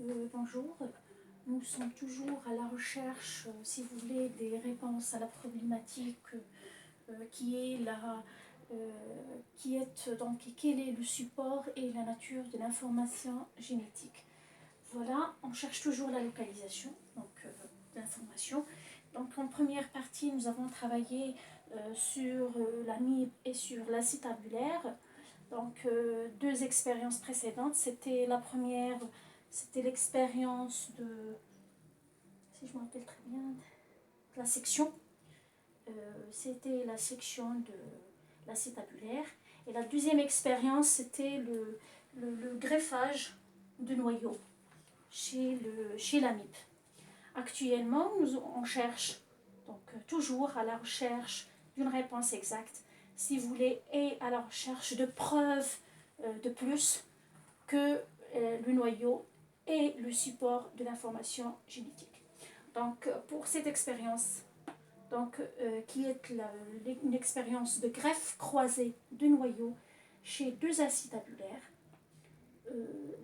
Bonjour, nous sommes toujours à la recherche, si vous voulez, des réponses à la problématique qui est quel est le support et la nature de l'information génétique. Voilà, on cherche toujours la localisation de l'information. Donc en première partie, nous avons travaillé sur la MIB et sur l'acide tabulaire. Donc deux expériences précédentes, c'était la première, c'était l'expérience de, si je me rappelle très bien, la section. C'était la section de l'acide tabulaire. Et la deuxième expérience, c'était le greffage de noyaux chez la MIB. Actuellement, on cherche donc toujours à la recherche d'une réponse exacte, si vous voulez, et à la recherche de preuves de plus que le noyau est le support de l'information génétique. Donc, pour cette expérience, qui est une expérience de greffe croisée de noyaux chez deux acides tabulaires,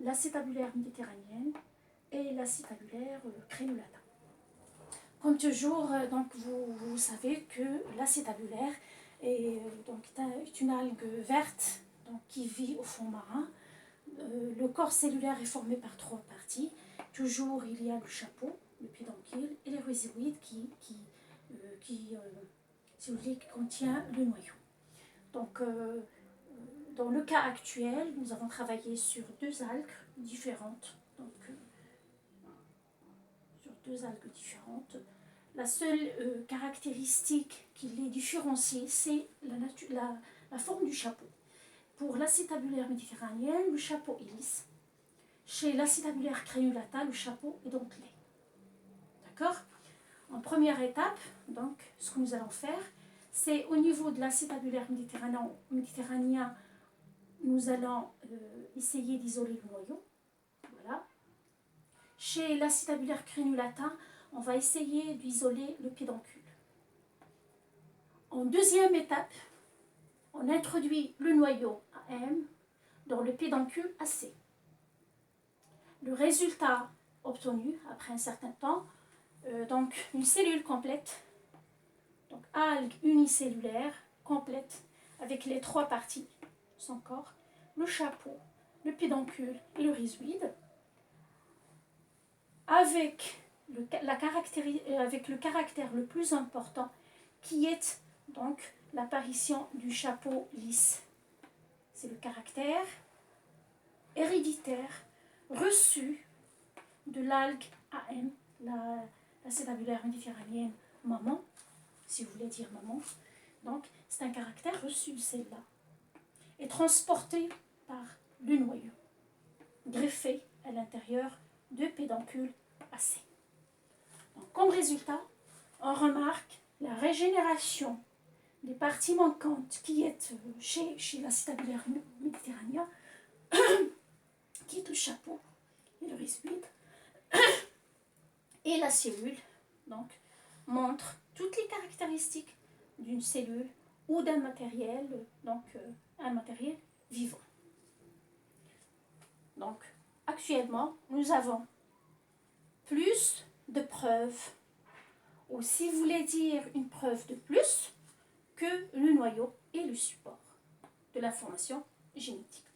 l'acide tabulaire méditerranéenne et l'acide tabulaire crénolata. Comme toujours, vous savez que l'acide tabulaire est une algue verte qui vit au fond marin. Le corps cellulaire est formé par trois parties. Toujours, il y a le chapeau, le pédoncule et les rhizoïdes qui contient le noyau. Donc, dans le cas actuel, nous avons travaillé sur deux algues différentes. La seule caractéristique qui les différencie, c'est la forme du chapeau. Pour l'acide tabulaire méditerranéen, le chapeau est lisse. Chez l'acide tabulaire crénolata, le chapeau est dentelé. D'accord ? En première étape, ce que nous allons faire, c'est au niveau de l'acide tabulaire méditerranéen, nous allons essayer d'isoler le noyau. Voilà. Chez l'acide tabulaire crénolata, on va essayer d'isoler le pédoncule. En deuxième étape, on introduit le noyau AM dans le pédoncule AC. Le résultat obtenu après un certain temps, une cellule complète, algue unicellulaire complète avec les trois parties de son corps, le chapeau, le pédoncule et le rhizoïde, avec le caractère le plus important qui est l'apparition du chapeau lisse. C'est le caractère héréditaire reçu de l'algue AM, l'acide tabulaire méditerranéenne maman, si vous voulez dire maman. Donc, c'est un caractère reçu de celle-là et transporté par le noyau, greffé à l'intérieur de pédoncule AC. Donc, comme résultat, on remarque la régénération des parties manquantes qui est chez l'acide tabulaire méditerranéen, qui est le chapeau et le rhizoïde, et la cellule montre toutes les caractéristiques d'une cellule ou d'un matériel, un matériel vivant. Donc, actuellement, nous avons plus de preuves, ou si vous voulez dire une preuve de plus, que le noyau est le support de l'information génétique.